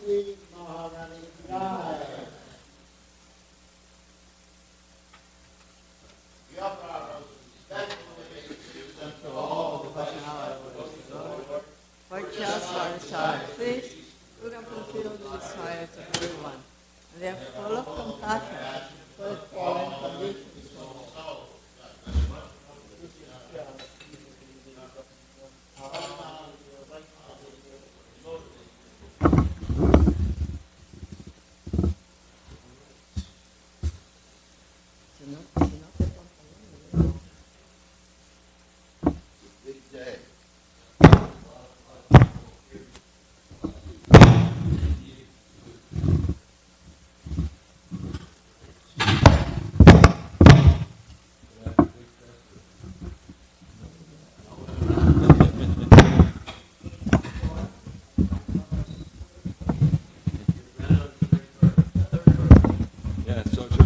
For just one child, please, you can fulfill the desires of everyone. And they are full of compassion for the fallen conditions.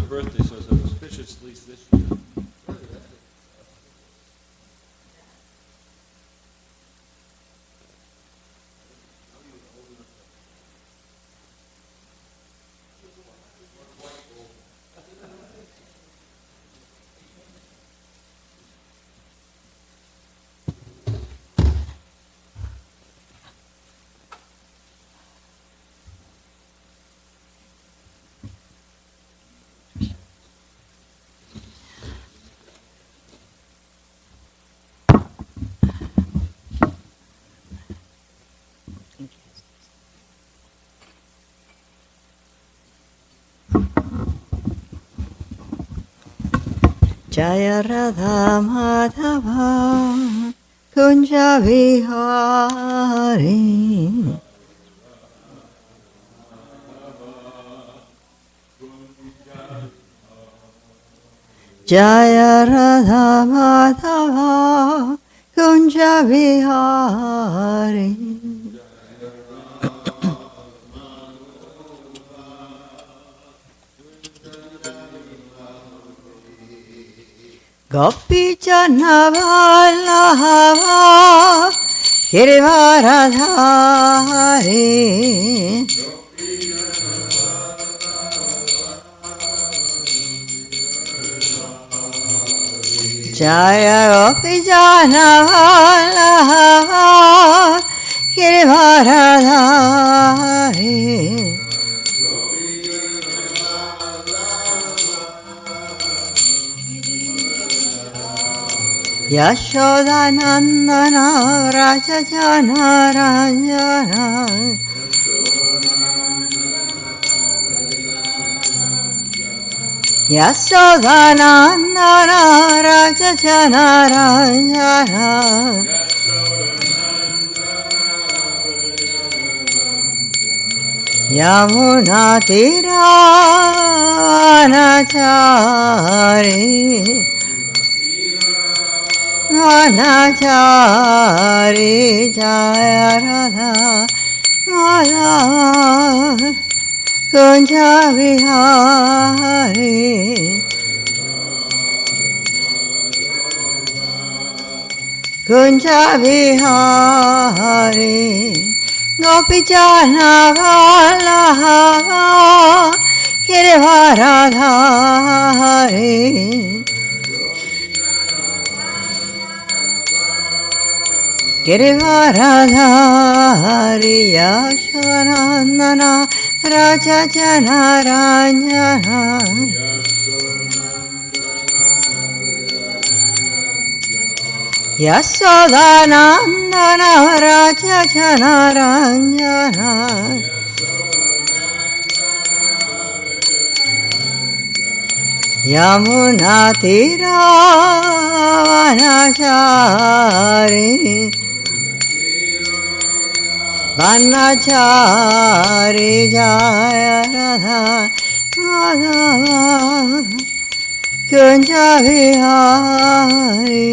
Birthday, so it's auspicious, at least this year. Jaya Radha Madhava Kunja Vihari Jaya Radha Madhava Kunja Vihari Gopi Jana Vallabha Girivaradhari Jaya Gopi Jana Vallabha Girivaradhari Yashodanandana Raja Jana Ranjana Yashodanandana Raja Jana Ranjana Yamuna Tira Vanachari Vanachari Jaya Radha Madhava Kunja Vihari Kunja Vihari Gopi Jana Vallabha Girivaradhari Girivaradhari Yashodanandana Raja Jana Ranjana Yashodanandana Raja Jana Ranjana Yamuna Tira Vanachari Vanachari Jaya Radha Madhava Kunja Vihari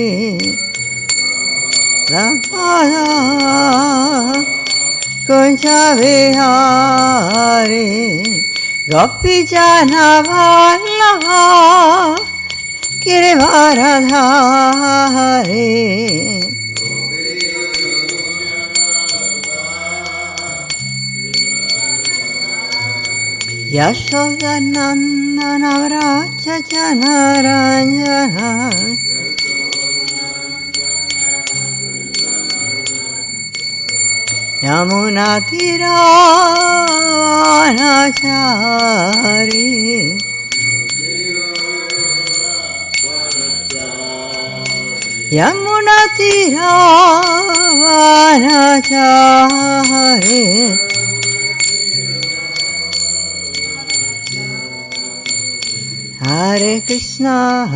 Madhava Kunja Vihari Gopi Jana Vallabha Girivaradhari Yashodanandana Vraja Janaranjana Yamunatiravanachari Yamunatiravanachari Hare Krishna,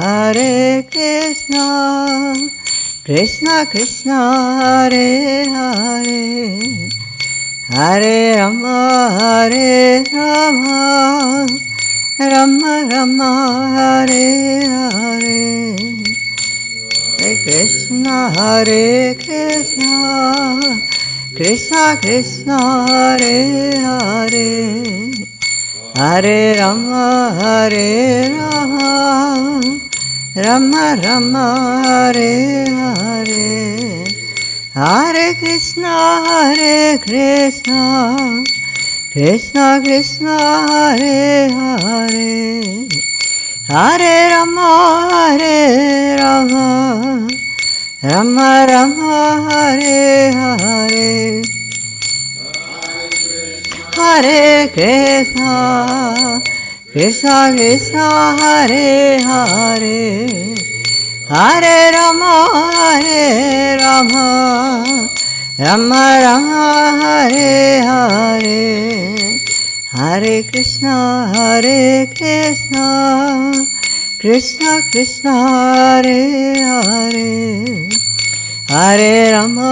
Krishna Krishna, Hare Hare, Hare Rama, Rama Rama, Hare Hare, Hare Krishna, Krishna Krishna, Hare Hare, Hare Rama, Rama Rama, Hare Hare, Hare Krishna, Krishna Krishna, Hare Hare, Hare Rama, Rama Rama, Hare Hare. Hare Krishna, Krishna Krishna, Hare Hare, Hare Rama, Rama Rama, Hare Hare, Hare Krishna, Krishna Krishna, Hare Hare, Hare Rama,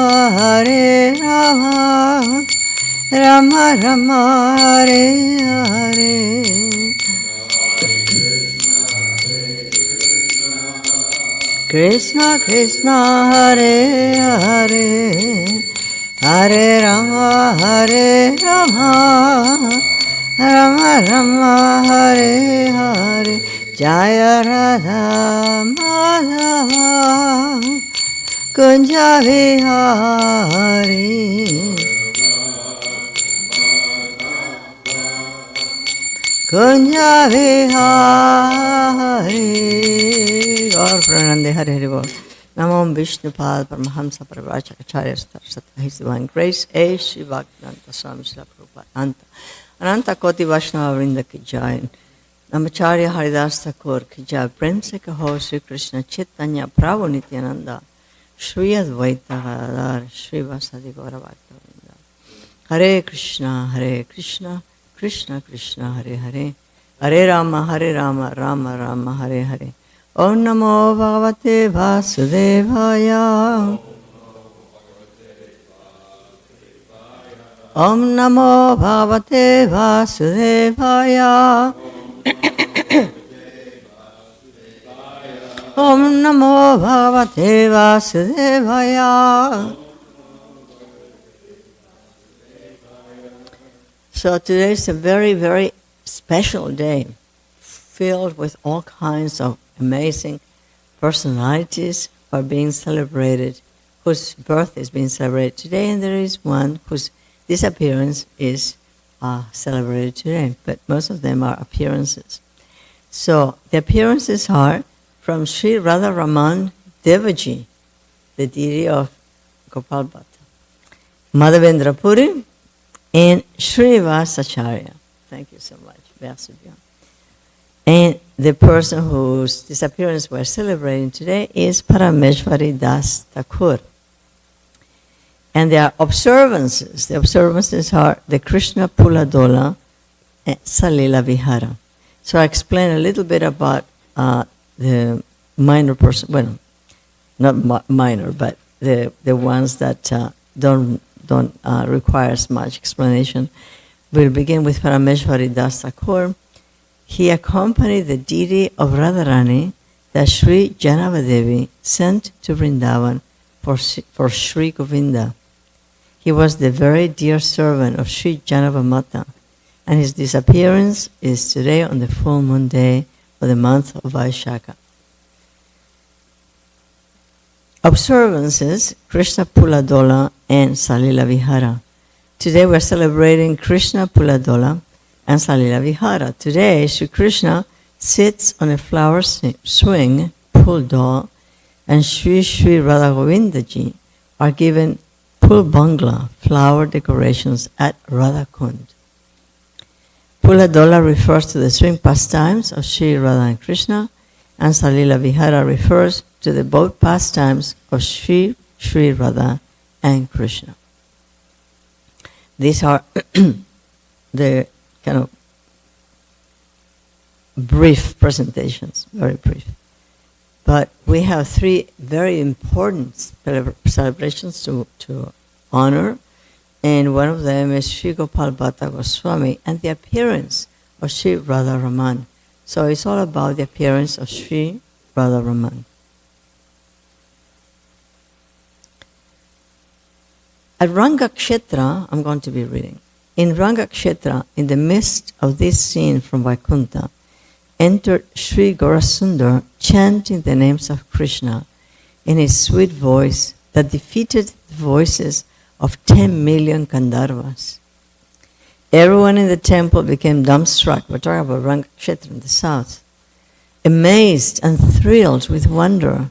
Rama Rama, Hare Hare, Krishna Krishna, Hare Hare, Hare Rama, Rama Rama, Hare Hare, Jaya Radha Madhava, Kunja Vihari, Kunja Vihari, Gaur Pranande, Hare Hare Bol. Namo Vishnupad Paramahamsa Parivachakacharya Sat His Divine Grace, A. Shri Bhaktivedanta Swami Srila Prabhupada Ananta Koti Vaishnava Vrinda Ki Jai, Namacharya Haridas Thakur Ki Jai, Prem Se Kaho Shri Krishna Chaitanya Prabhu Nityananda, Shri Advaita Gadadhar Shri Vasadi Gaura Bhaktivedanta. Hare Krishna, Krishna Krishna, Hare Hare, Hare Rama, Rama Rama, Hare Hare. Om Namo Bhagavate Vasudevaya. Om Namo Bhagavate Vasudevaya. Om Namo Bhagavate Vasudevaya. So today is a very, very special day, filled with all kinds of amazing personalities are being celebrated, whose birth is being celebrated today, and there is one whose disappearance is celebrated today, but most of them are appearances. So the appearances are from Sri Radharaman Devaji, the deity of Gopal Bhatta, Madhavendra Puri, and Srivasacharya. Thank you so much, Vyasubhya. And the person whose disappearance we're celebrating today is Parameshwari Das Thakur. And there are observances. The observances are the Krishna Puladola and Salila Vihara. So I explain a little bit about the minor person, well, not minor, but the ones that don't require much explanation. We'll begin with Parameshwari Das Thakur. He accompanied the deity of Radharani that Sri Janavadevi sent to Vrindavan for Sri Govinda. He was the very dear servant of Sri Janavamata, and his disappearance is today on the full moon day of the month of Vaishakha. Observances, Krishna Puladola and Salila Vihara. Today we're celebrating Krishna Puladola, and Salila Vihara. Today, Sri Krishna sits on a flower swing, Phul doll, and Sri Sri Radha Govindaji are given Phul Bangla, flower decorations at Radha Kund. Phula Dola refers to the swing pastimes of Sri Radha and Krishna, and Salila Vihara refers to the boat pastimes of Sri Sri Radha and Krishna. These are the kind of brief presentations, very brief. But we have three very important celebrations to honor, and one of them is Sri Gopal Bhatta Goswami and the appearance of Sri Radha Raman. So it's all about the appearance of Sri Radha Raman. At Rangakshetra, I'm going to be reading. In Rangakshetra, in the midst of this scene from Vaikuntha, entered Sri Gaurasundar chanting the names of Krishna in his sweet voice that defeated the voices of 10 million Gandharvas. Everyone in the temple became dumbstruck. We're talking about Rangakshetra in the south. Amazed and thrilled with wonder.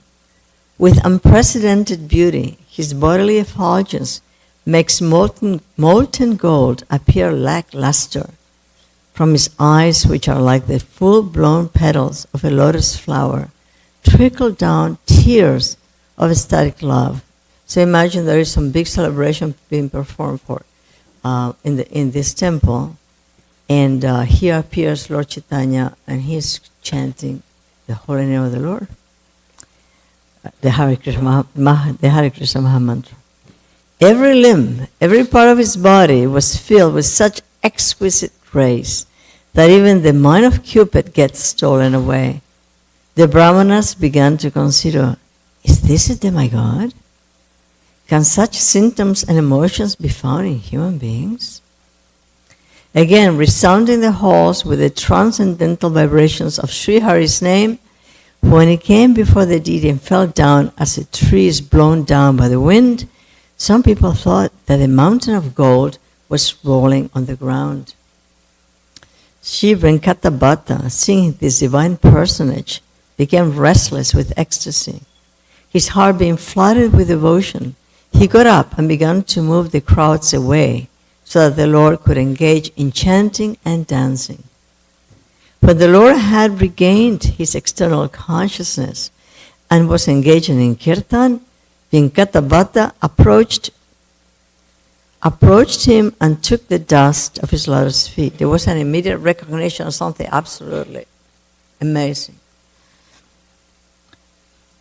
With unprecedented beauty, his bodily effulgence makes molten gold appear lackluster. From his eyes, which are like the full-blown petals of a lotus flower, trickle down tears of ecstatic love. So imagine there is some big celebration being performed in this temple, and here appears Lord Chaitanya, and he is chanting the holy name of the Lord, the Hare Krishna Mahamantra. Every limb, every part of his body was filled with such exquisite grace that even the mind of Cupid gets stolen away. The Brahmanas began to consider, is this a demigod? Can such symptoms and emotions be found in human beings? Again, resounding the halls with the transcendental vibrations of Sri Hari's name, when he came before the deity and fell down as a tree is blown down by the wind, some people thought that a mountain of gold was rolling on the ground. Sri Venkatabhatta, seeing this divine personage, became restless with ecstasy. His heart being flooded with devotion, he got up and began to move the crowds away so that the Lord could engage in chanting and dancing. When the Lord had regained his external consciousness and was engaging in kirtan, Venkatabhatta approached him and took the dust of his lotus feet. There was an immediate recognition of something absolutely amazing.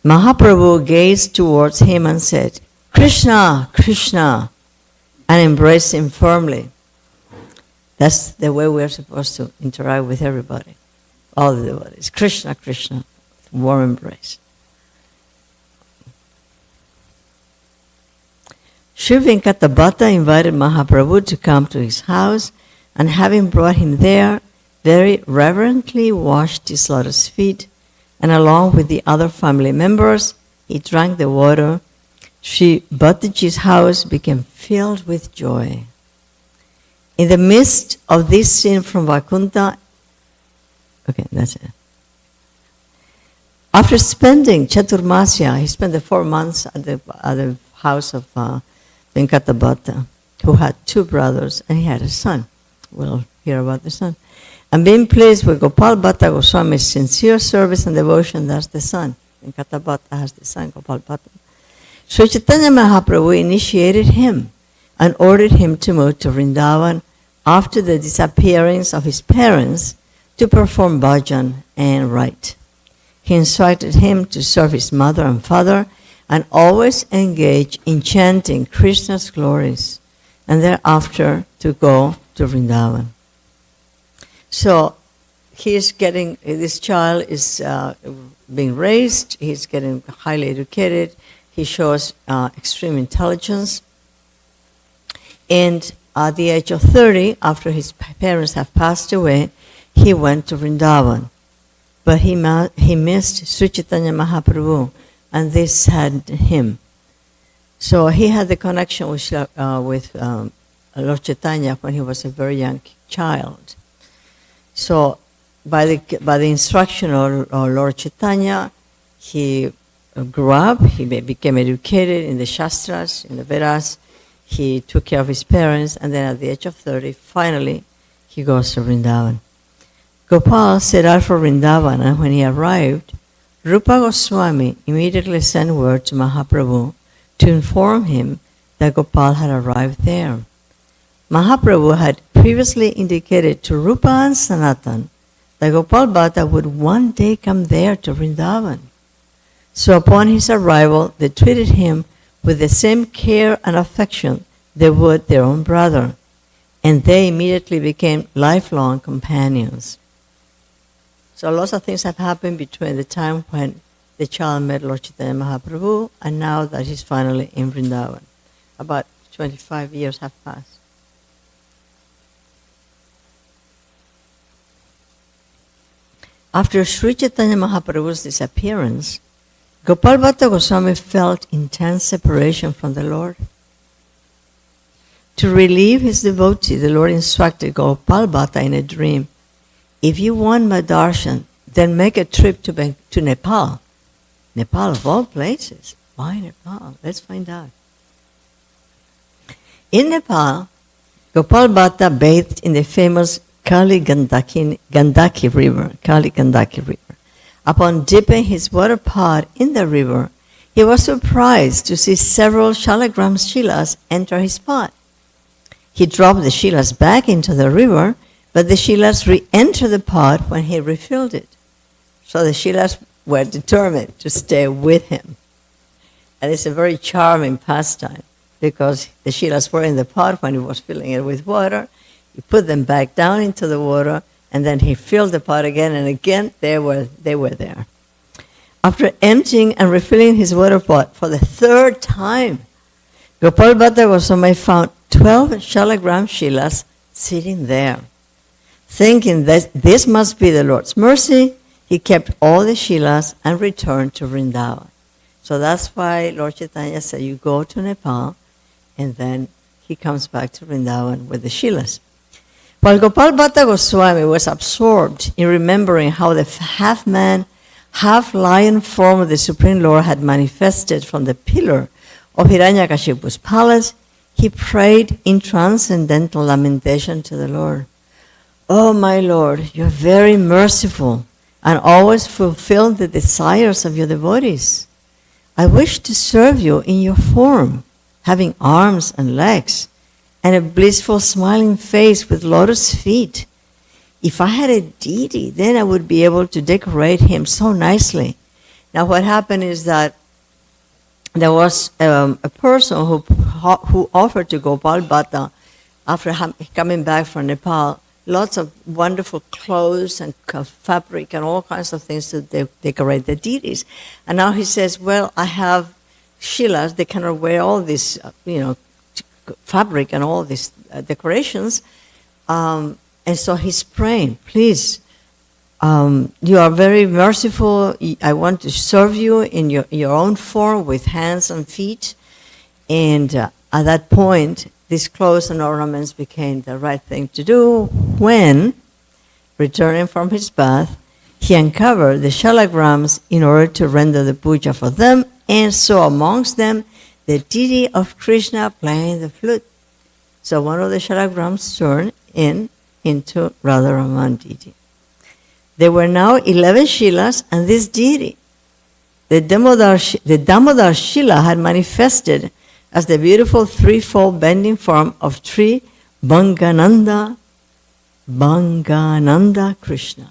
Mahaprabhu gazed towards him and said, Krishna, Krishna, and embraced him firmly. That's the way we're supposed to interact with everybody, all the devotees. Krishna, Krishna, warm embrace. Sri Venkatabhatta invited Mahaprabhu to come to his house, and having brought him there, very reverently washed his lotus feet, and along with the other family members, he drank the water. Sri Bhattaji's house became filled with joy. In the midst of this scene from Vaikuntha, okay, that's it. After spending Chaturmasya, he spent the 4 months at the house of Venkatabhatta, who had 2 brothers, and he had a son. We'll hear about the son. And being pleased with Gopal Bhatta Goswami's sincere service and devotion, that's the son. Venkatabhatta has the son, Gopal Bhatta. Sri Chaitanya Mahaprabhu initiated him and ordered him to move to Vrindavan after the disappearance of his parents to perform bhajan and write. He instructed him to serve his mother and father and always engage in chanting Krishna's glories, and thereafter to go to Vrindavan. So this child is being raised, he's getting highly educated, he shows extreme intelligence, and at the age of 30, after his parents have passed away, he went to Vrindavan. But he missed Sri Chaitanya Mahaprabhu, and this saddened him. So he had the connection with Lord Chaitanya when he was a very young child. So by the instruction of Lord Chaitanya, he grew up, he became educated in the Shastras, in the Vedas, he took care of his parents, and then at the age of 30, finally, he goes to Vrindavan. Gopal set out for Vrindavan, and when he arrived, Rupa Goswami immediately sent word to Mahaprabhu to inform him that Gopal had arrived there. Mahaprabhu had previously indicated to Rupa and Sanatan that Gopal Bhatta would one day come there to Vrindavan. So upon his arrival, they treated him with the same care and affection they would their own brother, and they immediately became lifelong companions. So lots of things have happened between the time when the child met Lord Chaitanya Mahaprabhu and now that he's finally in Vrindavan. About 25 years have passed. After Sri Chaitanya Mahaprabhu's disappearance, Gopal Bhatta Goswami felt intense separation from the Lord. To relieve his devotee, the Lord instructed Gopal Bhatta in a dream, if you want my darshan, then make a trip to Nepal. Nepal of all places. Why Nepal? Let's find out. In Nepal, Gopal Bhatta bathed in the famous Kali Gandaki River. Upon dipping his water pot in the river, he was surprised to see several shalagram shilas enter his pot. He dropped the shilas back into the river, but the shilas re-entered the pot when he refilled it. So the shilas were determined to stay with him. And it's a very charming pastime because the shilas were in the pot when he was filling it with water. He put them back down into the water, and then he filled the pot again, and again they were there. After emptying and refilling his water pot for the third time, Gopal Bhatta Goswami found 12 shalagram shilas sitting there. Thinking that this must be the Lord's mercy, he kept all the shilas and returned to Vrindavan. So that's why Lord Chaitanya said, you go to Nepal, and then he comes back to Vrindavan with the shilas. While Gopal Bhatta Goswami was absorbed in remembering how the half-man, half-lion form of the Supreme Lord had manifested from the pillar of Hiranyakashipu's palace, he prayed in transcendental lamentation to the Lord. Oh, my Lord, you're very merciful and always fulfill the desires of your devotees. I wish to serve you in your form, having arms and legs, and a blissful smiling face with lotus feet. If I had a deity, then I would be able to decorate him so nicely. Now what happened is that there was a person who offered to Gopal Bhatta, after coming back from Nepal, lots of wonderful clothes and fabric and all kinds of things to decorate the deities. And now he says, well, I have shilas, they cannot wear all this, fabric and all these decorations. And so he's praying, please, you are very merciful. I want to serve you in your own form with hands and feet. And at that point, these clothes and ornaments became the right thing to do when, returning from his bath, he uncovered the shalagrams in order to render the puja for them, and saw amongst them the deity of Krishna playing the flute. So one of the shalagrams turned into Radharaman deity. There were now 11 shilas, and this deity, the Damodar Shila, had manifested as the beautiful threefold bending form of Sri Bangananda Krishna.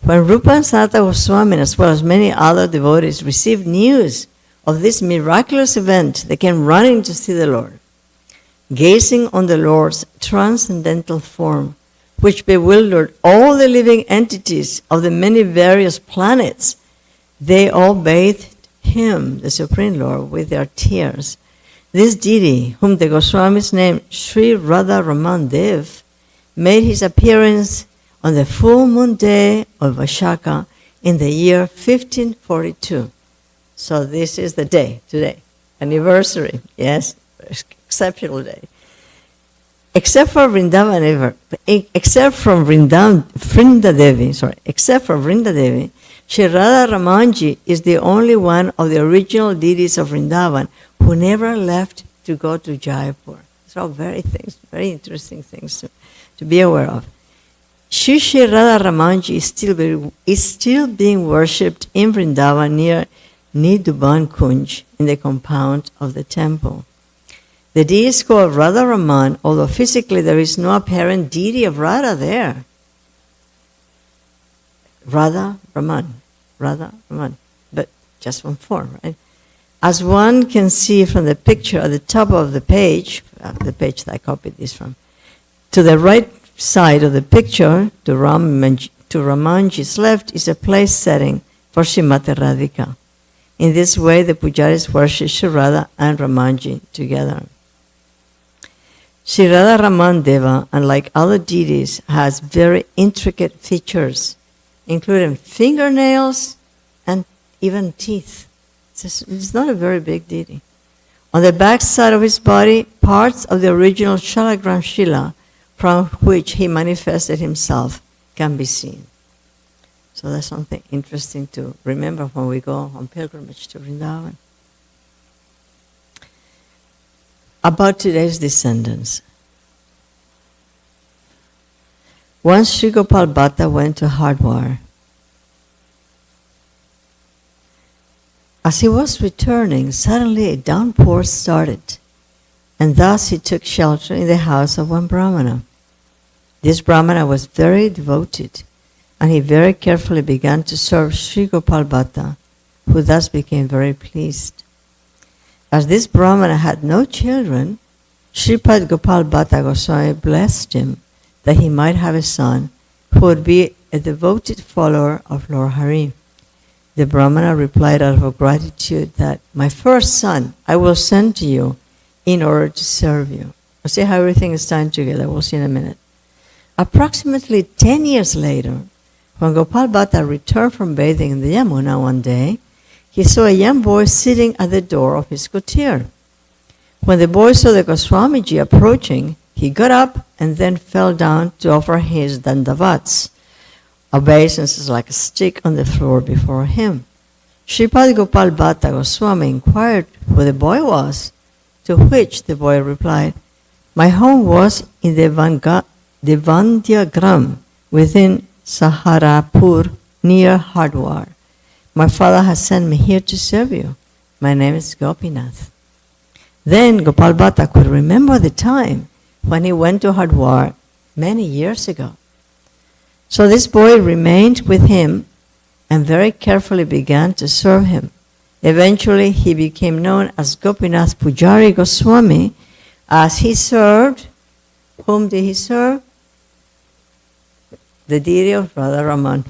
When Rupa and Sanatana Goswami, as well as many other devotees, received news of this miraculous event, they came running to see the Lord. Gazing on the Lord's transcendental form, which bewildered all the living entities of the many various planets, they all bathed him, the Supreme Lord, with their tears. This deity, whom the Goswamis named Sri Radharaman Dev, made his appearance on the full moon day of Vaishakha in the year 1542. So this is the day, today, anniversary, yes, exceptional day. except for Vrindavan, except from Vrindadevi, Shri Radha Ramanji is the only one of the original deities of Vrindavan who never left to go to Jaipur. So very interesting things to be aware of. Shri Radha Ramanji is still being worshipped in Vrindavan near Nidhuban Kunj in the compound of the temple. The deity is called Radha Raman, although physically there is no apparent deity of Radha there. Radha Raman, but just one form, right? As one can see from the picture at the top of the page that I copied this from, to the right side of the picture, to Ramanji's left, is a place setting for Srimati Radhika. In this way, the pujaris worship Shri Radha and Ramanji together. Shri Radha Raman Deva, unlike other deities, has very intricate features, including fingernails and even teeth. It's not a very big deity. On the back side of his body, parts of the original Shalagram Shila, from which he manifested himself, can be seen. So that's something interesting to remember when we go on pilgrimage to Vrindavan. About today's descendants. Once Sri Gopal Bhatta went to Hardwar. As he was returning, suddenly a downpour started, and thus he took shelter in the house of one Brahmana. This Brahmana was very devoted, and he very carefully began to serve Sri Gopal Bhatta, who thus became very pleased. As this Brahmana had no children, Sripad Gopal Bhatta Goswami blessed him that he might have a son who would be a devoted follower of Lord Hari. The Brahmana replied out of gratitude that, "My first son I will send to you in order to serve you." We'll see how everything is tied together. We'll see in a minute. Approximately 10 years later, when Gopal Bhatta returned from bathing in the Yamuna one day, he saw a young boy sitting at the door of his kutir. When the boy saw the Goswamiji approaching, he got up and then fell down to offer his dandavats. Obeisances like a stick on the floor before him. Sripad Gopal Bhatta Goswami inquired who the boy was, to which the boy replied, "My home was in the Vandyagram within Saharapur near Hardwar. My father has sent me here to serve you. My name is Gopinath." Then Gopal Bhatta could remember the time when he went to Hardwar many years ago. So this boy remained with him and very carefully began to serve him. Eventually he became known as Gopinath Pujari Goswami, as he served. Whom did he serve? The deity of Radha Raman.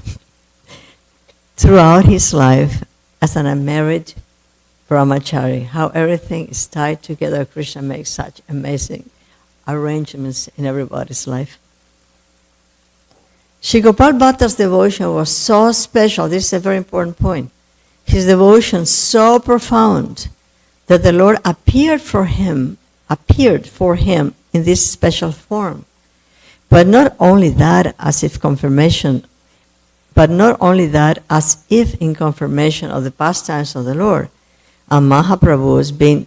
Throughout his life as an unmarried brahmachari, how everything is tied together. Krishna makes such amazing arrangements in everybody's life. Shri Gopal Bhatta's devotion was so special. This is a very important point. His devotion so profound that the Lord appeared for him in this special form. But not only that, as if in confirmation of the pastimes of the Lord, and Mahaprabhu was being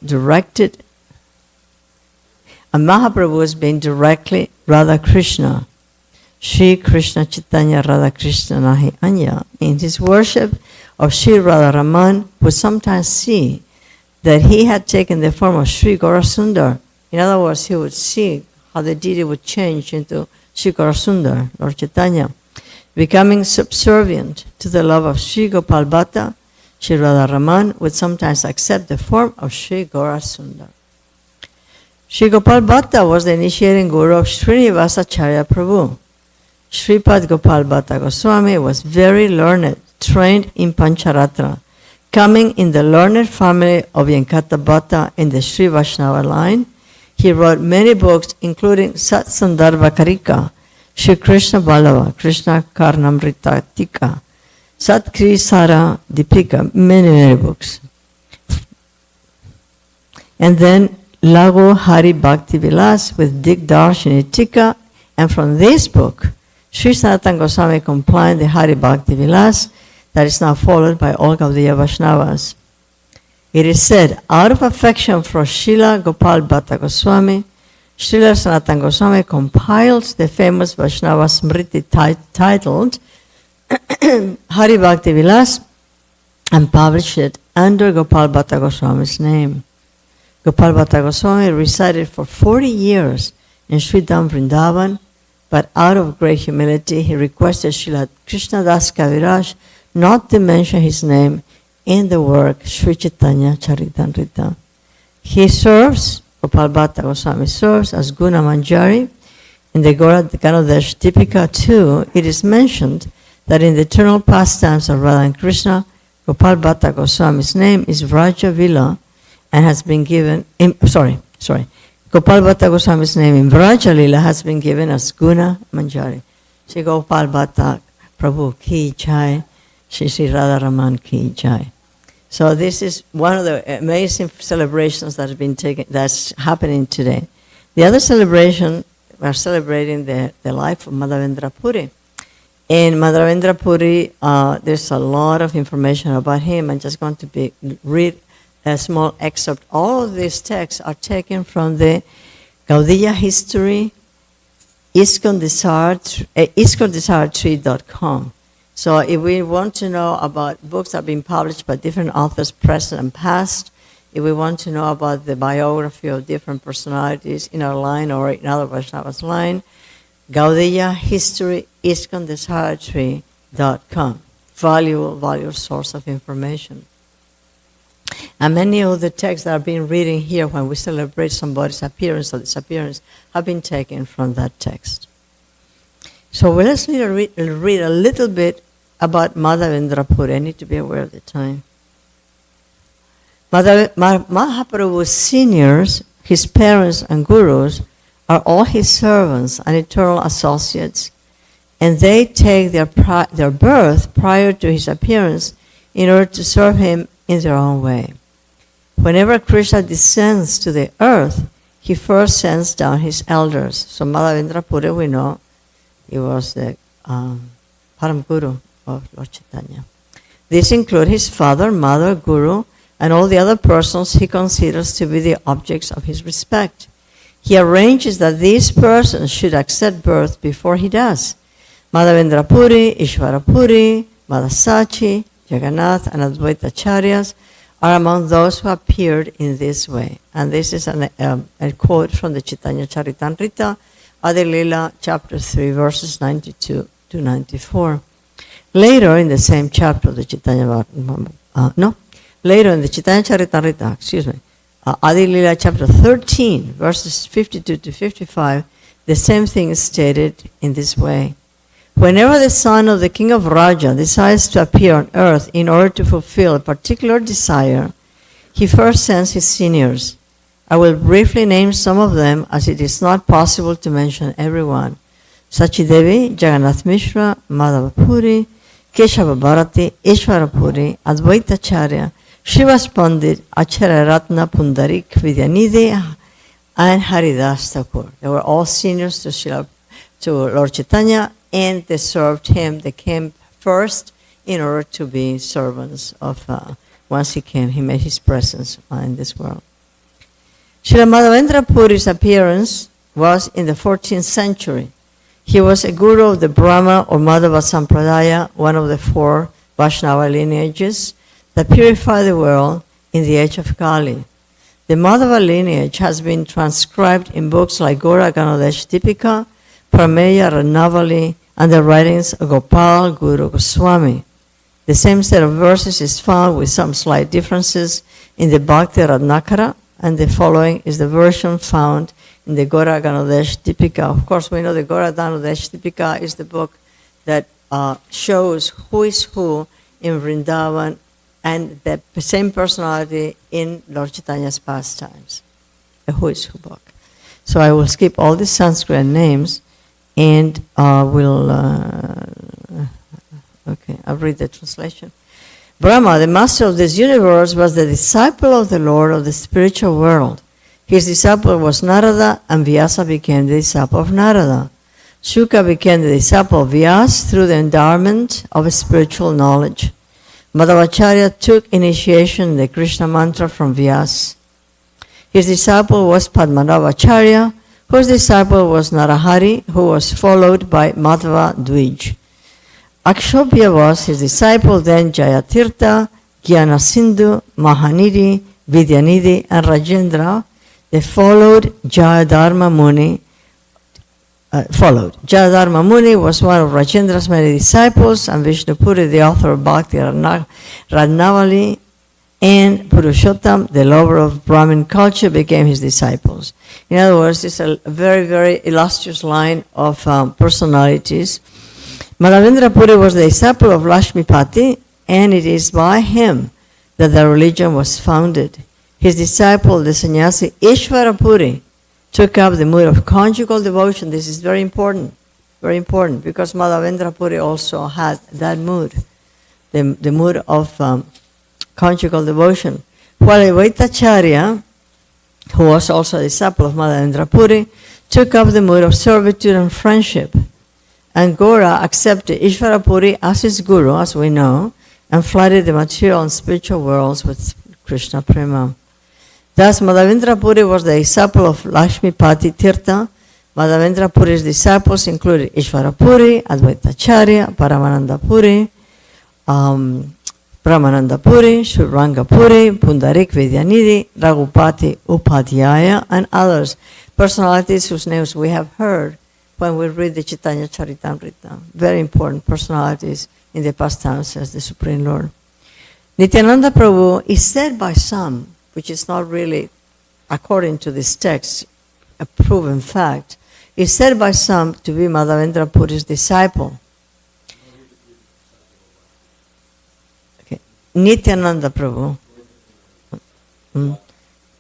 directly Radha Krishna. Shri Krishna Chaitanya Radha Krishna Nahi Anya. In his worship of Shri Radha Raman, would sometimes see that he had taken the form of Shri Gaurasundar. In other words, he would see how the deity would change into Shri Gaurasundar, Lord Chaitanya, becoming subservient to the love of Shri Gopal Bhatta. Shri Radha Raman would sometimes accept the form of Shri Gaurasundar. Shri Gopal Bhatta was the initiating guru of Srinivasacharya Prabhu. Sripad Gopal Bhatta Goswami was very learned, trained in Pancharatra, coming in the learned family of Yankata Bhatta in the Sri Vaishnava line. He wrote many books, including Sat Sandarbha Karika, Shri Krishna Ballava, Krishna Karnamrita Tika, Sat Krisara Dipika, many books. And then Lagu Hari Bhakti Vilas with Digdarshini Tika, and from this book, Sri Sanatana Goswami compiled the Hari Bhakti Vilas that is now followed by all Gaudiya Vaishnavas. It is said, out of affection for Srila Gopal Bhatta Goswami, Srila Sanatana Goswami compiled the famous Vaishnava Smriti titled Hari Bhakti Vilas and published it under Gopal Bhatta Goswami's name. Gopal Bhatta Goswami resided for 40 years in Sri Dham Vrindavan, but out of great humility he requested Srila Krishnadas Kaviraj not to mention his name in the work Sri Chaitanya Charitamrita. He serves, Gopal Bhatta Goswami serves as Guna Manjari. In the Ganodesh Tipika too, it is mentioned that in the eternal pastimes of Radha and Krishna, Gopal Bhatta Goswami's name is Vraja Vila and has been given, Gopal Bhatta Goswami's name in Vraja Lila has been given as Guna Manjari. Shri Gopal Bhatta Prabhu Ki Jai, Shri Sri Radha Raman Ki Jai. So this is one of the amazing celebrations that has been taken, that's happening today. The other celebration, we're celebrating the life of Madhavendra Puri. In Madhavendra Puri, there's a lot of information about him. I'm just going to read a small excerpt. All of these texts are taken from the Gaudiya History, ISKCON So if we want to know about books that have been published by different authors, present and past, if we want to know about the biography of different personalities in our line or in other Vaishnava's line, Gaudiya History, ISKCON valuable source of information. And many of the texts that are being reading here when we celebrate somebody's appearance or disappearance have been taken from that text. So let's read a little bit about Madhavendra Puri. I need to be aware of the time. Mahaprabhu's seniors, his parents and gurus, are all his servants and eternal associates, and they take their birth prior to his appearance in order to serve him in their own way. Whenever Krishna descends to the earth, he first sends down his elders. So Madhavendra Puri, we know, he was the Param Guru of Lord Chaitanya. These include his father, mother, guru, and all the other persons he considers to be the objects of his respect. He arranges that these persons should accept birth before he does. Madhavendra Puri, Ishvara Puri, Madhasachi, Jagannath, and Advaita Acharyas are among those who appeared in this way. And this is a quote from the Chaitanya Charitamrita, Adi Lila, chapter 3, verses 92 to 94. Later in the same chapter, the Chaitanya Charitamrita, Adi Lila, chapter 13, verses 52 to 55, the same thing is stated in this way. Whenever the son of the king of Raja decides to appear on earth in order to fulfill a particular desire, he first sends his seniors. I will briefly name some of them as it is not possible to mention everyone. Sachidevi, Jagannath Mishra, Madhava Puri, Keshava Bharati, Ishvara Puri, Advaita Acharya, Srivas Pandit, Acharya Ratna Pundarik, Vidyanidhi, and Haridas Thakur. They were all seniors to Lord Chaitanya, and they served him. They came first in order to be servants of, once he came, he made his presence in this world. Srila Madhavendra Puri's appearance was in the 14th century. He was a guru of the Brahma or Madhava Sampradaya, one of the 4 Vaishnava lineages that purify the world in the age of Kali. The Madhava lineage has been transcribed in books like Gora Ganodesh Tipika, Prameya Ranavali, and the writings of Gopal Guru Goswami. The same set of verses is found with some slight differences in the Bhakti Ratnakara, and the following is the version found in the Gora Ganodesh Tipika. Of course, we know the Gora Ganodesh Tipika is the book that shows who is who in Vrindavan and the same personality in Lord Chaitanya's pastimes. A who is who book. So I will skip all the Sanskrit names and I'll read the translation. Brahma, the master of this universe, was the disciple of the Lord of the spiritual world. His disciple was Narada, and Vyasa became the disciple of Narada. Shuka became the disciple of Vyasa through the endowment of spiritual knowledge. Madhvacharya took initiation in the Krishna mantra from Vyasa. His disciple was Padmanabhacharya, whose disciple was Narahari, who was followed by Madhva Dvij. Akshobhya was his disciple, then Jayatirtha, Gyanasindhu, Mahanidhi, Vidyanidhi, and Rajendra. They followed Jayadharma Muni. Jayadharma Muni was one of Rajendra's many disciples, and Vishnupuri, the author of Bhakti Ratnavali, and Purushottam, the lover of Brahmin culture, became his disciples. In other words, it's a very, very illustrious line of personalities. Madhavendra Puri was the disciple of Lakshmipati, and it is by him that the religion was founded. His disciple, the sannyasi Ishvara Puri, took up the mood of conjugal devotion. This is very important, because Madhavendra Puri also had that mood, the mood of conjugal devotion. While Advaitacharya, who was also a disciple of Madhavendra Puri, took up the mood of servitude and friendship. And Gora accepted Ishvara Puri as his guru, as we know, and flooded the material and spiritual worlds with Krishna Prema. Thus, Madhavendra Puri was the disciple of Lakshmipati Tirtha. Madhavendra Puri's disciples included Ishvara Puri, Advaitacharya, Paramananda Puri, Brahmananda Puri, Shuranga Puri, Pundarik Vidyanidhi, Raghupati Upadhyaya, and others, personalities whose names we have heard when we read the Chaitanya Charitamrita. Very important personalities in the past times as the Supreme Lord. Nityananda Prabhu is said by some, which is not really, according to this text, a proven fact, is said by some to be Madhavendra Puri's disciple. Okay. Nityananda Prabhu.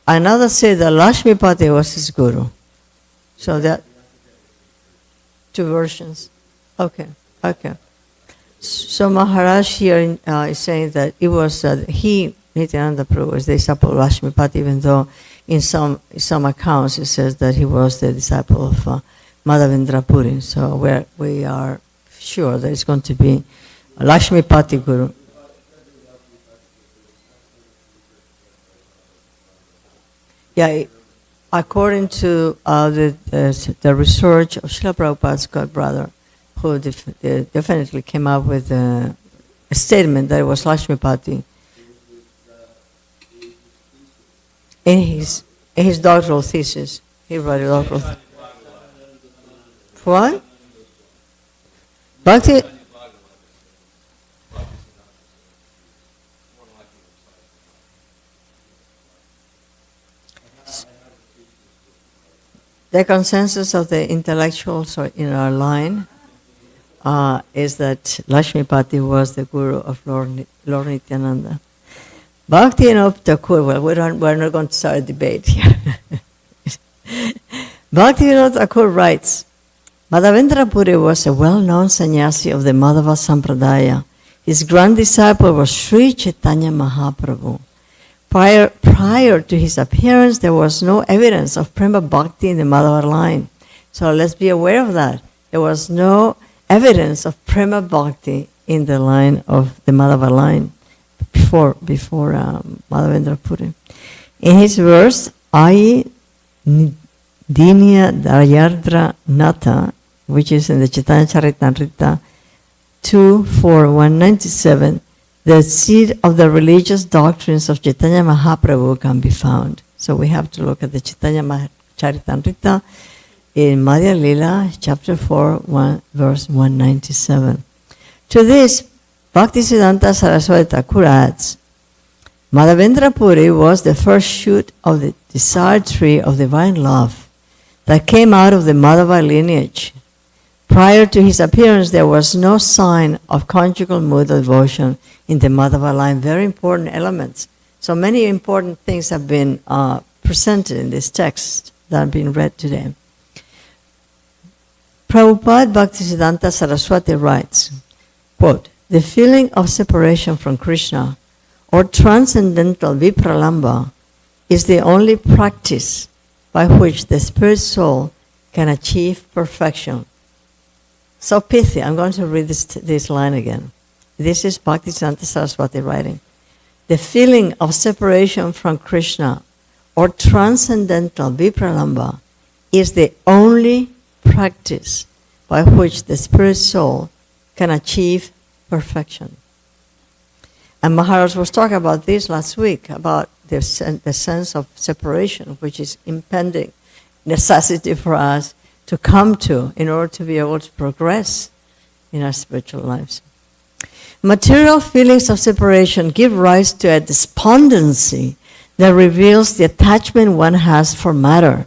Another say that Lakshmipati was his guru. So that, two versions. Okay. So Maharaj here is saying that it was Nityananda Prabhu was the disciple of Lakshmipati, even though in some accounts it says that he was the disciple of Madhavendra Puri. So we are sure that it's going to be a Lakshmipati Guru. Yeah, according to the research of Srila Prabhupada's godbrother, who definitely came up with a statement that it was Lakshmipati. In his doctoral thesis, he wrote a doctoral thesis. What? Bhakti? The consensus of the intellectuals in our line is that Lakshmipati was the guru of Lord Nityananda. Bhaktivinoda Thakur, well, we're not going to start a debate here. Bhaktivinoda Thakur writes, Madhavendra Puri was a well-known sannyasi of the Madhava Sampradaya. His grand disciple was Sri Chaitanya Mahaprabhu. Prior to his appearance, there was no evidence of Prema Bhakti in the Madhava line. So let's be aware of that. There was no evidence of Prema Bhakti in the line of the Madhava line before Madhavendra Puri. In his verse, Ai Dinya Dayardra Nata, which is in the Chaitanya Charitamrita 2:4-197, the seed of the religious doctrines of Chaitanya Mahaprabhu can be found. So we have to look at the Chaitanya Charitamrita in Madhya Lila, chapter 4, verse 197. To this, Bhaktisiddhanta Saraswati Thakur adds, Madhavendra Puri was the first shoot of the desired tree of divine love that came out of the Madhava lineage. Prior to his appearance, there was no sign of conjugal mood of devotion in the Madhava line. Very important elements. So many important things have been presented in this text that have been read today. Prabhupada Bhaktisiddhanta Saraswati writes, quote, the feeling of separation from Krishna or transcendental vipralamba is the only practice by which the spirit soul can achieve perfection. So pithy. I'm going to read this line again. This is Bhaktisiddhanta Saraswati writing. The feeling of separation from Krishna or transcendental vipralambha is the only practice by which the spirit soul can achieve perfection. And Maharaj was talking about this last week, about the sense of separation, which is impending necessity for us to come to in order to be able to progress in our spiritual lives. Material feelings of separation give rise to a despondency that reveals the attachment one has for matter,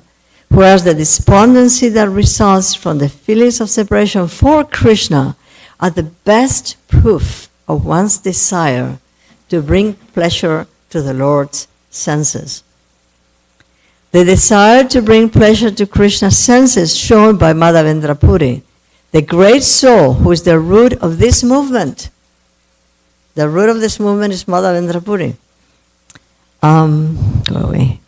whereas the despondency that results from the feelings of separation for Krishna are the best proof of one's desire to bring pleasure to the Lord's senses. The desire to bring pleasure to Krishna's senses shown by Madhavendra Puri, the great soul who is the root of this movement. The root of this movement is Madhavendra Puri. Go away.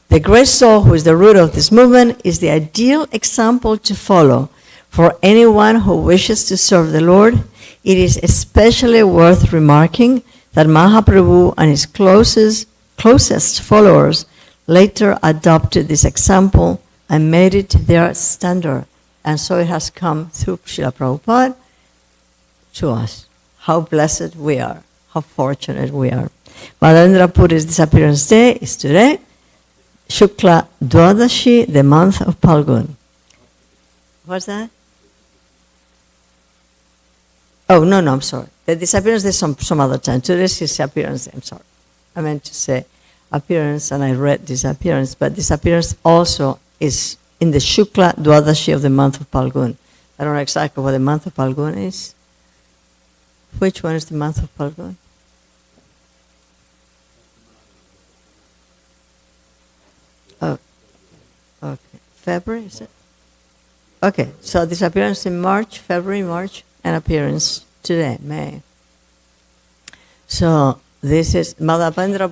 The great soul who is the root of this movement is the ideal example to follow for anyone who wishes to serve the Lord. It is especially worth remarking that Mahaprabhu and his closest followers later adopted this example and made it their standard. And so it has come through Srila Prabhupada to us. How blessed we are. How fortunate we are. Madhavendra Puri's disappearance day is today. Shukla Dwadashi, the month of Palgun. What's that? Oh, no, I'm sorry. The disappearance is some other time. Today's his appearance. I'm sorry. I meant to say appearance, and I read disappearance. But disappearance also is in the Shukla Dwadashi of the month of Palgun. I don't know exactly what the month of Palgun is. Which one is the month of Palgun? Oh, okay. February, is it? Okay, so disappearance in March, February, March, and appearance today, May. So this is Madhavendra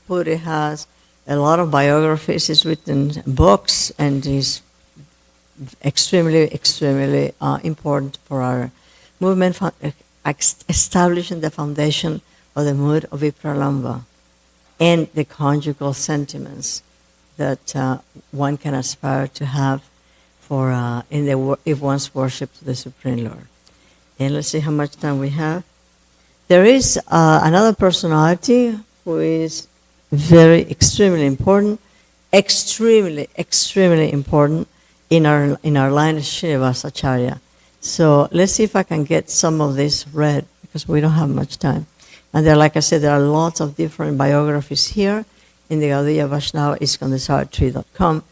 Puri has a lot of biographies. He's written books, and he's extremely important for our movement, establishing the foundation of the mood of Vipralambha and the conjugal sentiments that one can aspire to have for if one's worship to the Supreme Lord. And let's see how much time we have. There is another personality who is extremely important in our line of Srinivasacharya. So let's see if I can get some of this read, because we don't have much time. And there, like I said, there are lots of different biographies here in the Gaudiya Vaishnava ISKCON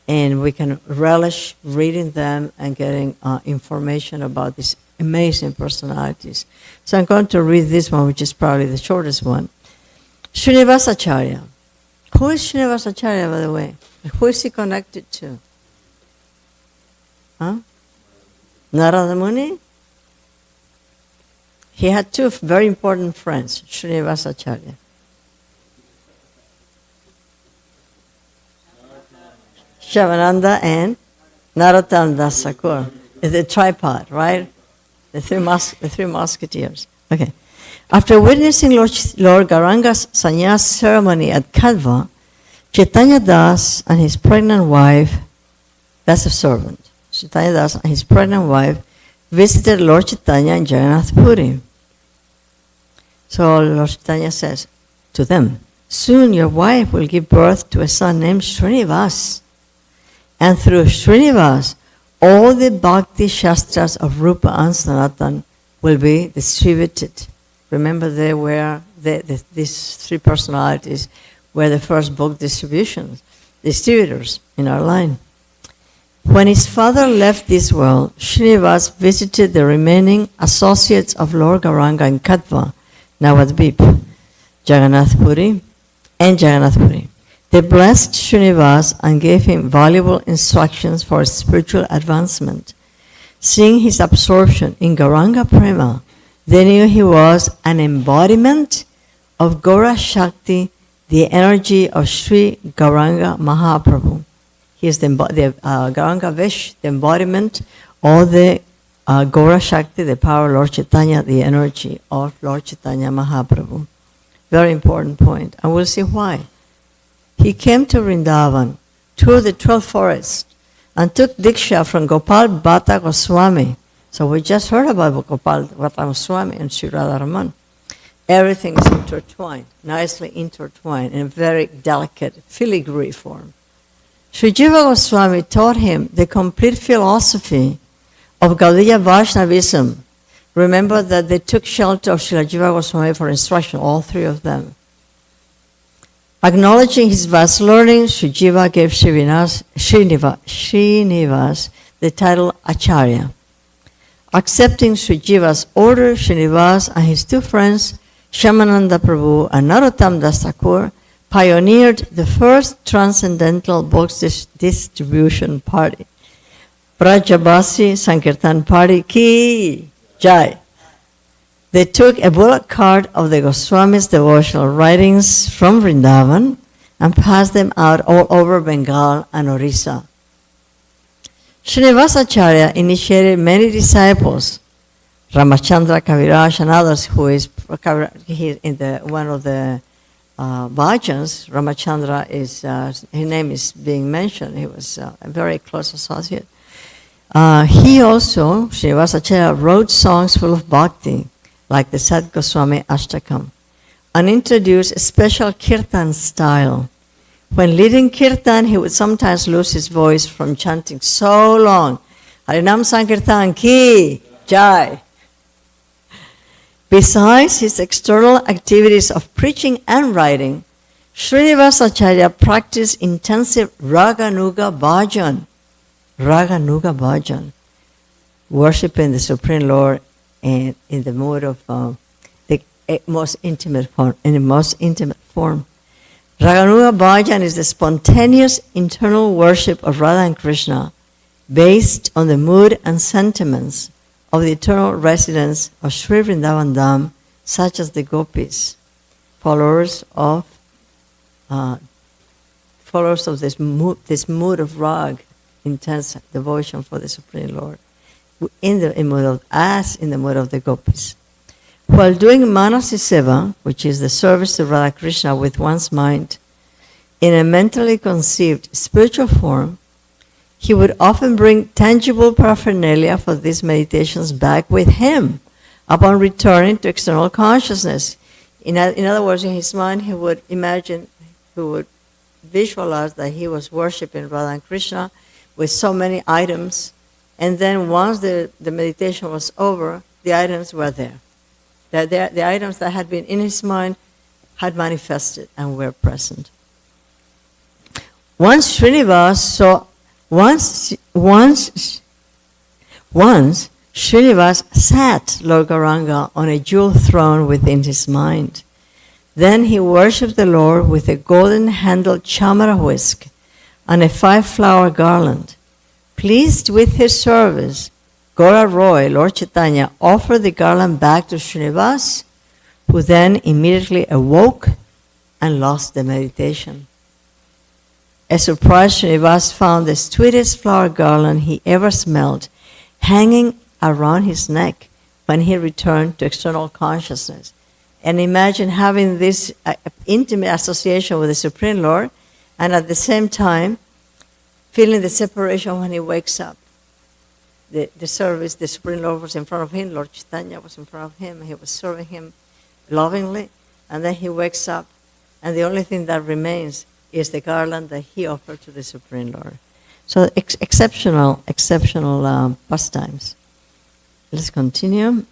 and we can relish reading them and getting information about these amazing personalities. So I'm going to read this one, which is probably the shortest one. Srinivasacharya. Who is Srinivasacharya, by the way? Who is he connected to? Huh? Narada Muni? He had two very important friends, Srinivasacharya. Shivananda and Narottam Das Thakur. The tripod, right? The three musketeers. Okay. After witnessing Lord Gauranga's sannyas ceremony at Kadva, Chaitanya Das and his pregnant wife, that's a servant, Chaitanya Das and his pregnant wife visited Lord Chaitanya in Jagannath Puri. So Lord Chaitanya says to them, soon your wife will give birth to a son named Srinivas. And through Srinivas, all the Bhakti Shastras of Rupa and Sanatan will be distributed. Remember, these three personalities were the first book distributors in our line. When his father left this world, Srinivas visited the remaining associates of Lord Gauranga in Kadva, Navadvip, Jagannath Puri. They blessed Srinivas and gave him valuable instructions for his spiritual advancement. Seeing his absorption in Gauranga Prema, they knew he was an embodiment of Gaura Shakti the energy of Sri Gauranga Mahaprabhu. He is the Gauranga Vish, the embodiment of the Gaura Shakti, the power of Lord Chaitanya, the energy of Lord Chaitanya Mahaprabhu. Very important point, and we'll see why. He came to Vrindavan, toured the 12 forests, and took Diksha from Gopal Bhatta Goswami. So we just heard about Gopal Bhatta Goswami and Sri Radharaman. Everything is intertwined, nicely intertwined, in a very delicate filigree form. Sri Jiva Goswami taught him the complete philosophy of Gaudiya Vaishnavism. Remember that they took shelter of Srila Jiva Goswami for instruction, all three of them. Acknowledging his vast learning, Sri Jiva gave Srinivas the title Acharya. Accepting Sri Jiva's order, Srinivas and his two friends, Shyamananda Prabhu and Narottam Das Thakur, pioneered the first transcendental books distribution party. Brajabasi Sankirtan Party Ki Jai. They took a bullock cart of the Goswami's devotional writings from Vrindavan and passed them out all over Bengal and Orissa. Srinivasacharya initiated many disciples, Ramachandra Kaviraj and others, who is in one of the bhajans. Ramachandra is his name is being mentioned. He was a very close associate. He also, Srinivasacharya, wrote songs full of bhakti, like the Sat Goswami Ashtakam, and introduced a special kirtan style. When leading kirtan, he would sometimes lose his voice from chanting so long. Harinam Sankirtan Ki Jai. Besides his external activities of preaching and writing, Srinivasacharya practiced intensive Raganuga Bhajan. Raganuga Bhajan, worshiping the Supreme Lord and in the mood of the most intimate form, in the most intimate form. Raganuga Bhajan is the spontaneous internal worship of Radha and Krishna based on the mood and sentiments of the eternal residents of Sri Vrindavan Dham, such as the gopis, followers of this mood of rag, intense devotion for the Supreme Lord, in the mood of the gopis. While doing Manasi Seva, which is the service to Radha Krishna with one's mind, in a mentally conceived spiritual form, he would often bring tangible paraphernalia for these meditations back with him upon returning to external consciousness. In other words, in his mind, he would visualize that he was worshiping Radha and Krishna with so many items, and then once the meditation was over, the items were there. The items that had been in his mind had manifested and were present. Once Srinivas sat Lord Gauranga on a jewel throne within his mind. Then he worshipped the Lord with a golden-handled chamara whisk and a 5-flower garland. Pleased with his service, Gora Roy, Lord Chaitanya, offered the garland back to Srinivas, who then immediately awoke and lost the meditation. A surprised Srinivas found the sweetest flower garland he ever smelled hanging around his neck when he returned to external consciousness. And imagine having this intimate association with the Supreme Lord, and at the same time feeling the separation when he wakes up. The service, the Supreme Lord was in front of him, Lord Chaitanya was in front of him, he was serving him lovingly, and then he wakes up, and the only thing that remains is the garland that he offered to the Supreme Lord. So exceptional pastimes. Let's continue.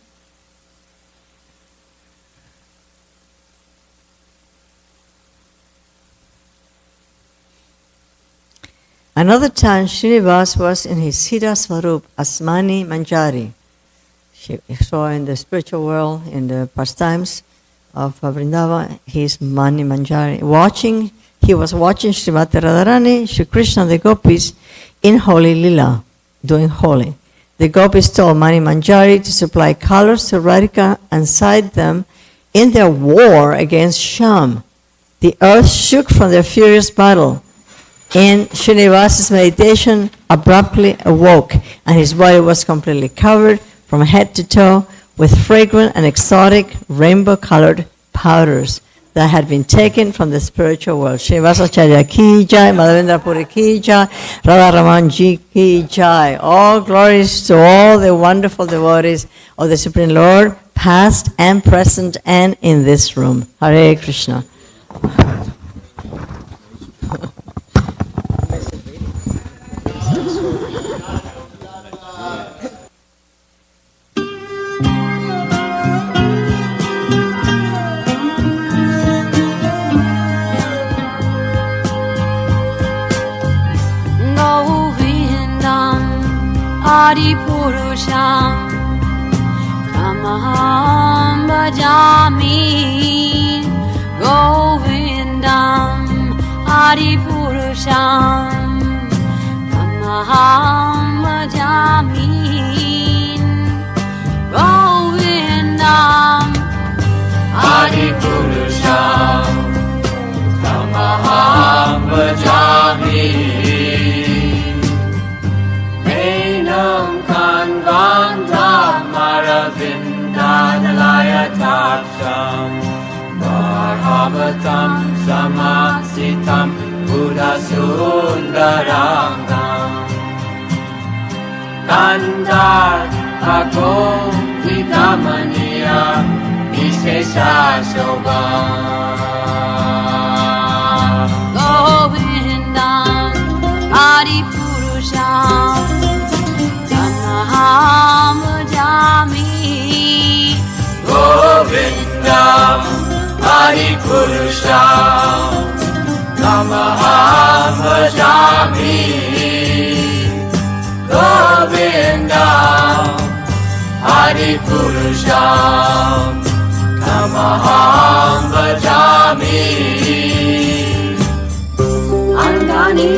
Another time, Srinivas was in his Siddha Swarup as Mani Manjari. So in the spiritual world, in the pastimes of Vrindavan, he is Mani Manjari. He was watching Srimati Radharani, Shri Krishna and the gopis in Holy Lila, doing holy. The gopis told Mani Manjari to supply colors to Radhika and cite them in their war against Sham. The earth shook from their furious battle. And Srinivasa's meditation abruptly awoke, and his body was completely covered from head to toe with fragrant and exotic rainbow-colored powders that had been taken from the spiritual world. Srinivasa Acharya ki jai, Madhavendra Puri ki jai, Radha Raman ji ki jai. All glories to all the wonderful devotees of the Supreme Lord, past and present and in this room. Hare Krishna. Adi Purusham Tamaham Bhajami Govindam Adi Purusham Tamaham Bhajami Govindam Adi Purusham Tamaham Bhajami Kanvanta Maravindanalaya Taksham Marhavatam Samasitam Buddha Sundarangam Kandar Akom Vidamaniya Vishesha Shobham Govindam Adi Purusham Tamaham Bhajami Govindam Adi Purusham Tamaham Bhajami Govindam Adi Purusham Tamaham Bhajami Andani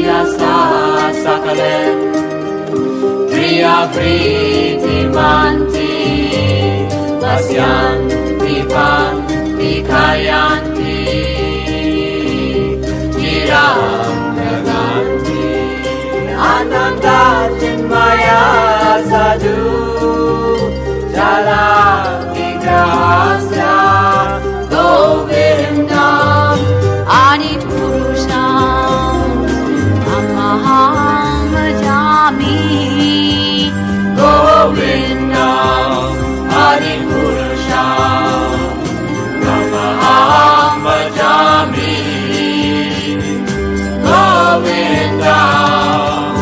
Yasa Sakalen Priya Priti Manti Vasyanti Panti Kayanti Chiram Naganti Ananda Chinmaya Sadhu Jala Vigrahasya Govindam Adi Purusham Tamaham Bhajami Govindam Adi Purusham Tamaham Bhajami Govindam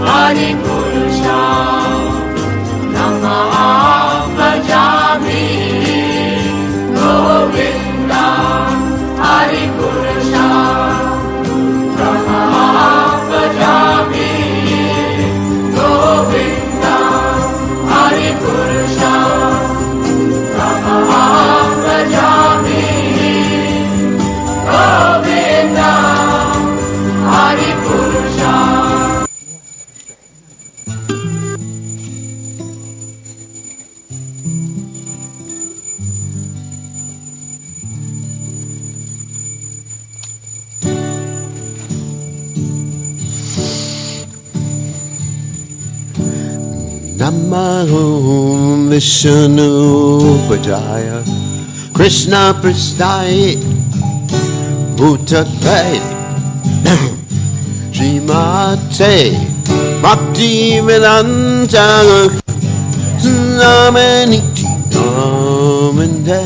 Adi Purusham Tamaham Bhajami Govindam Adi Purusham Tamaham Bhajami Govindam Adi Purusham Tamaham Bhajami Govindam Adi Purusham. Namo Vishnu Padaya Krishna Prasthaya Bhutale Srimate Bhakti Vedanta Namaniti Namande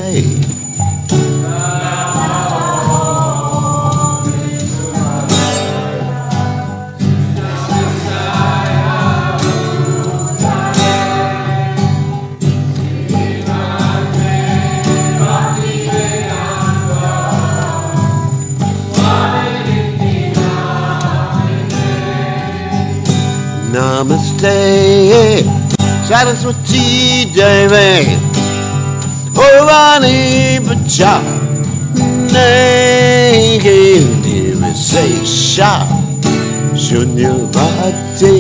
Namaste, Saraswati Devi, Orvani Pacha, Negi Nivasesha, Shunyavati,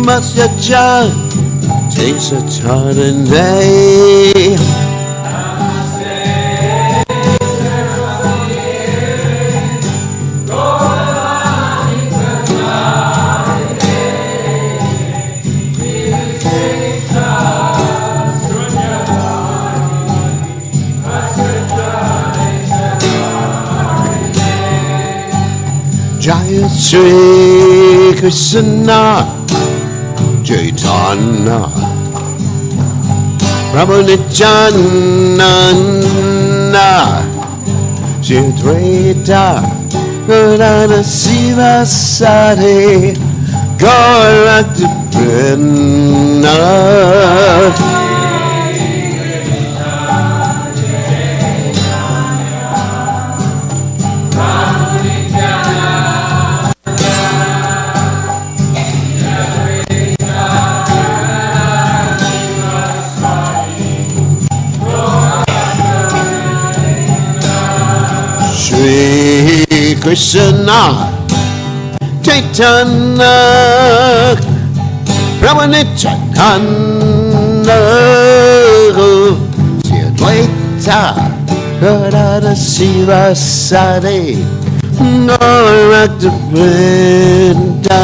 Masyacha, takes a turn and day. Jaya Shri Krishna Chaitanya Prabhu Nityananda Shri Advaita Gadadhara Sivasati Gauranga Vrinda Shri Krishna Chaitanya Prabhu Nityananda Shri Advaita Gadadhara Sivasati Gauranga Vrinda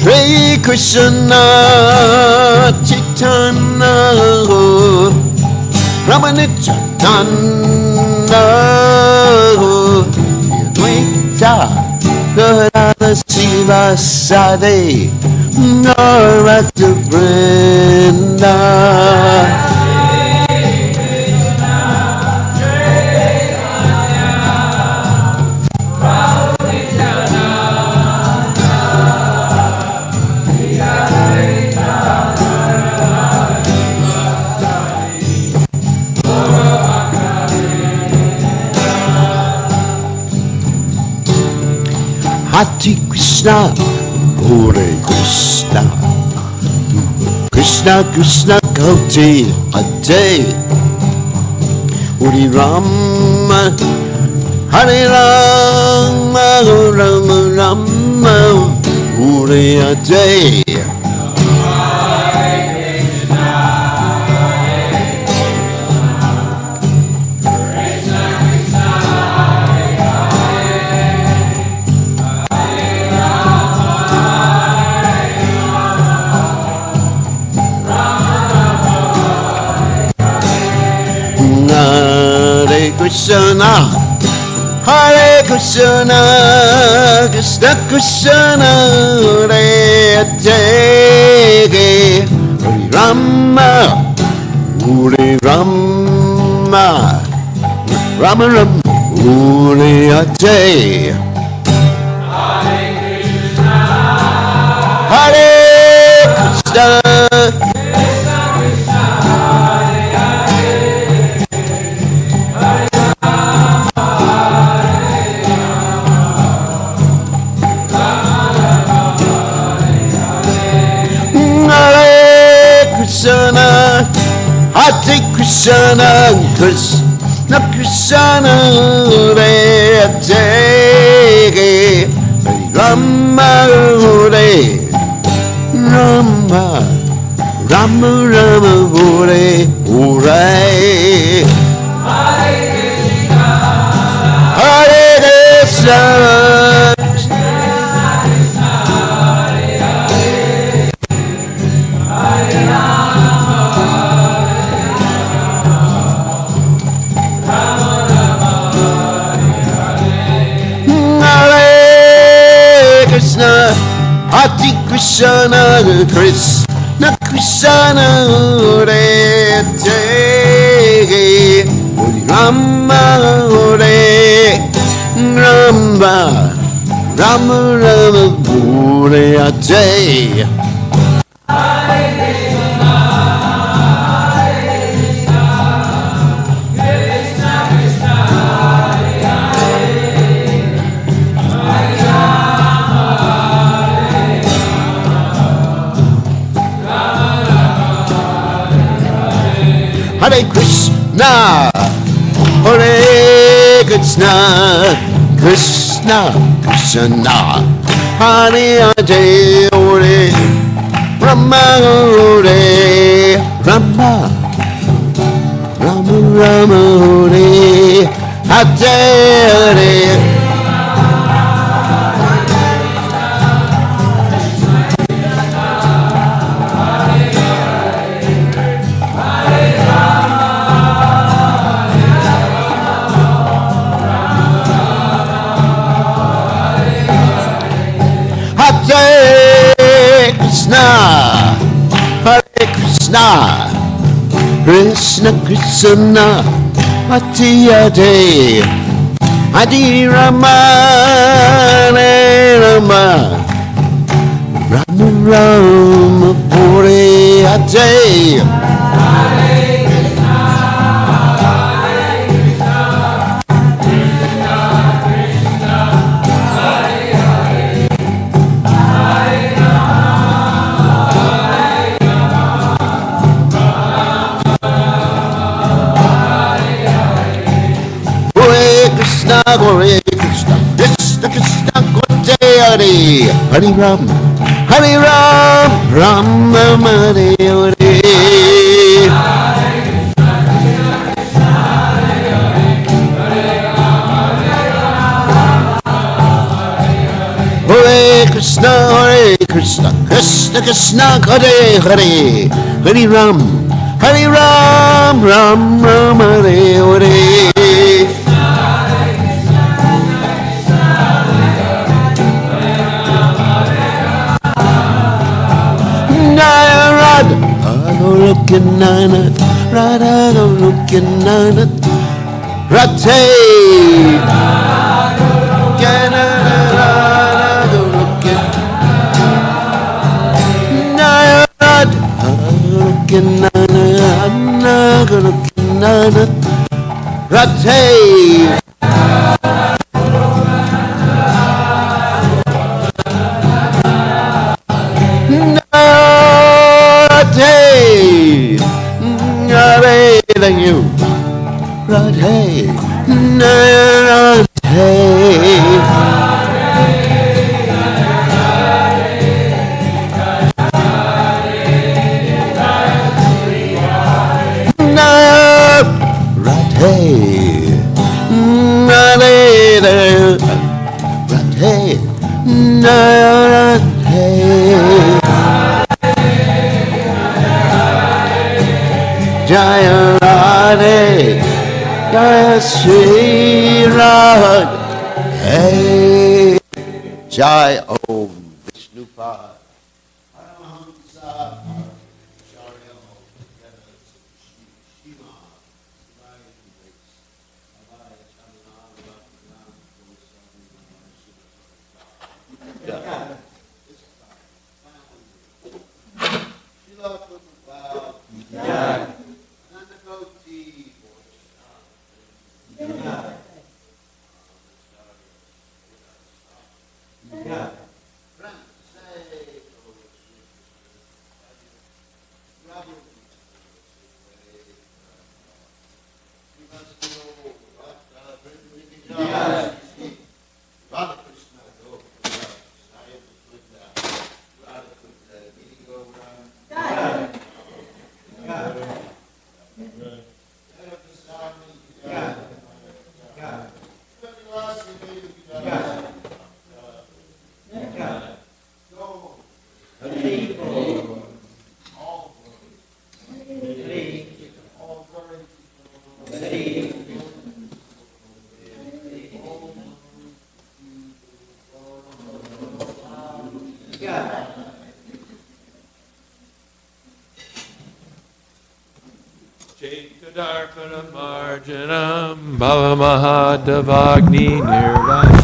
Shri Krishna Chaitanya Prabhu Nityananda Advaita Gadadhara Sivasati Gauranga Vrinda Hare Krishna, Hare Krishna, Krishna Krishna Kauti Hare, Hare Rama, Hare Rama, Rama Rama, Hare Hare. Hare Krishna, Hare Krishna, Krishna Krishna, Hare Hare, Hare Rama, Hare Rama, Rama Rama, Hare Hare. Hare Krishna. Krishna, Hare Krishna, Krishna Krishna, Hare Hare, Hare Rama, Hare Rama, Rama Rama, Hare Hare. Hare Krishna. Hare Krishna, Krishna Krishna, Hare Hare, Hare Rama, Hare Rama, Rama Rama, Hare Hare. Hare Krishna, Hare Krishna, Krishna Krishna, Hare Hare, Hare Rama, Hare Rama, Rama Rama Hare Hare Hare Krishna, Hare Krishna, Krishna Krishna, Hare Hare, Hare Rama, Hare Rama, Rama Rama, Hare Hare. Hare Krishna, Krishna Krishna, Hare Hare Ram, Hare Ram, Ram Ram Hare Hare. Hare Krishna, Hare Krishna, Krishna Krishna, Hare Hare, Hare Ram, Ram Ram Hare Hare. Radha go looking nana, Radha go looking nana, Radha go looking nana, Radha go looking nana, go looking nana, Radha. Than you, Radhe, Radhe. Jaya Radhe, Jaya Shri Radhe, Jai Om Vishnupad. Darpanam Marjanam Bhavamahadavagni Nirvana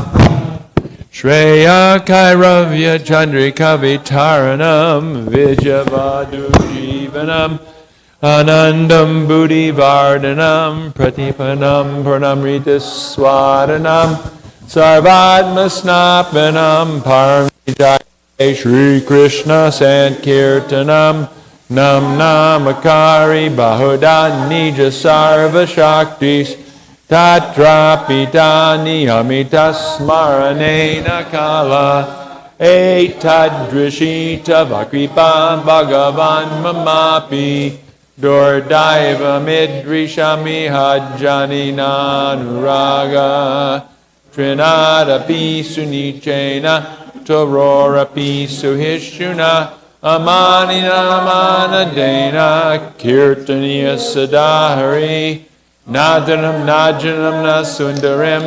Shreya Kairavya Chandrika Vitaranam Vijavadu Jivanam Anandam Buddhi Vardhanam Pratipanam Pranamrita Swadanam Sarvatma Snapanam Paramijaya Shri Krishna Sankirtanam Nam Namakari Bahuda Nija Sarva Shaktis Tatra Pitani Amitas Smaranena Kala Etadrishita Vakripa Bhagavan Mamapi Dordaiva midrishami hajjani nanuraga. Trinada pisu nichena, torora pisu hishuna, amanina manadena, kirtaniya sadahari, nadanam najanam nasundarim,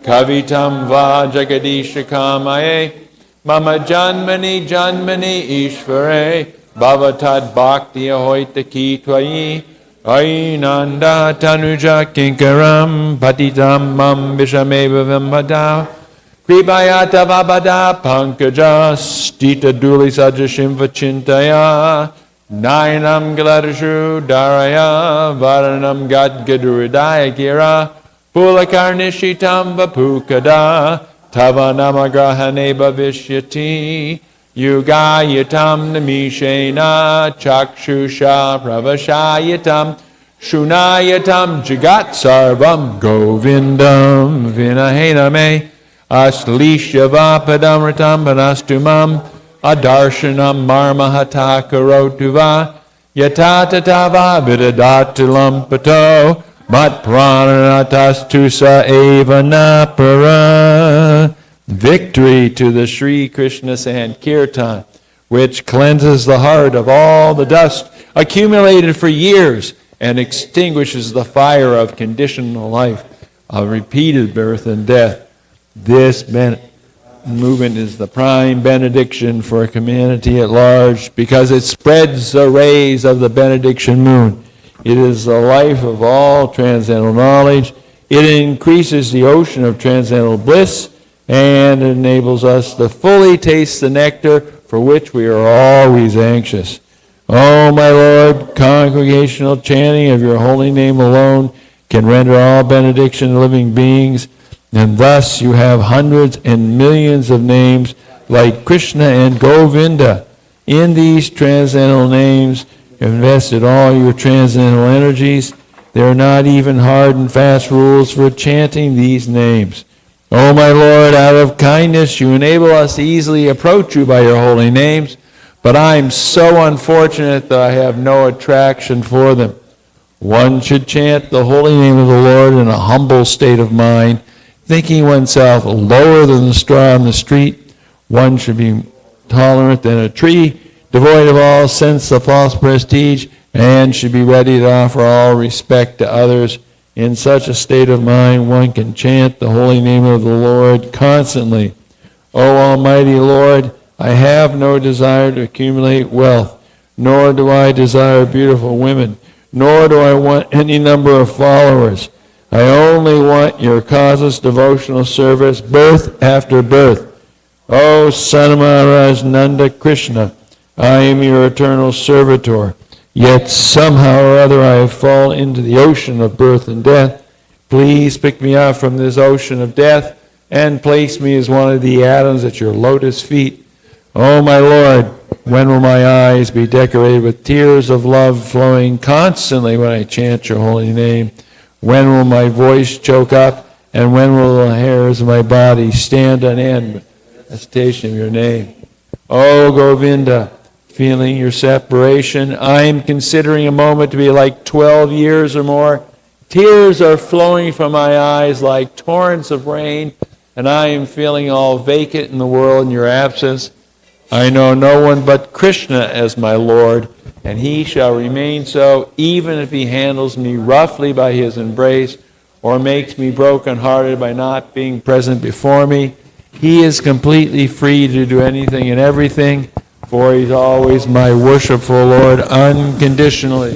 kavitam va jagadisha kamaye, mama janmani janmani ishvare, bhavatad bhakti ahoita kitvayi, Ainanda tanuja kinkaram patitam mam vishameva vimbada kribayata vabada pankaja stita duli sajashim vachintaya nainam gladashu daraya varanam gadgaduridaya gira pulakarnishitam vapukada tavanamagrahane bhavishyati Yugayatam namishena chakshusha pravashayatam shunayatam jagat sarvam govindam vinahename aslishyavapadamritam panastumam adarshanam marmahatakarotuva yatatatava vidadatilam pato mat pranatastusa eva napara. Victory to the Sri Krishna Sankirtan, which cleanses the heart of all the dust accumulated for years and extinguishes the fire of conditional life, of repeated birth and death. This movement is the prime benediction for humanity at large because it spreads the rays of the benediction moon. It is the life of all transcendental knowledge. It increases the ocean of transcendental bliss and enables us to fully taste the nectar for which we are always anxious. Oh, my Lord, congregational chanting of your holy name alone can render all benediction to living beings, and thus you have hundreds and millions of names like Krishna and Govinda. In these transcendental names, you have invested all your transcendental energies. There are not even hard and fast rules for chanting these names. O my Lord, out of kindness you enable us to easily approach you by your holy names, but I am so unfortunate that I have no attraction for them. One should chant the holy name of the Lord in a humble state of mind, thinking oneself lower than the straw on the street. One should be tolerant than a tree, devoid of all sense of false prestige, and should be ready to offer all respect to others. In such a state of mind, one can chant the holy name of the Lord constantly. O Almighty Lord, I have no desire to accumulate wealth, nor do I desire beautiful women, nor do I want any number of followers. I only want your causeless devotional service, birth after birth. O Son of Maharaj Nanda Krishna, I am your eternal servitor. Yet somehow or other I have fallen into the ocean of birth and death. Please pick me up from this ocean of death and place me as one of the atoms at your lotus feet. Oh my Lord, when will my eyes be decorated with tears of love flowing constantly when I chant your holy name? When will my voice choke up, and when will the hairs of my body stand on end with the recitation of your name? Oh Govinda, feeling your separation, I am considering a moment to be like 12 years or more. Tears are flowing from my eyes like torrents of rain, and I am feeling all vacant in the world in your absence. I know no one but Krishna as my Lord, and he shall remain so even if he handles me roughly by his embrace or makes me broken-hearted by not being present before me. He is completely free to do anything and everything, for he's always my worshipful Lord unconditionally.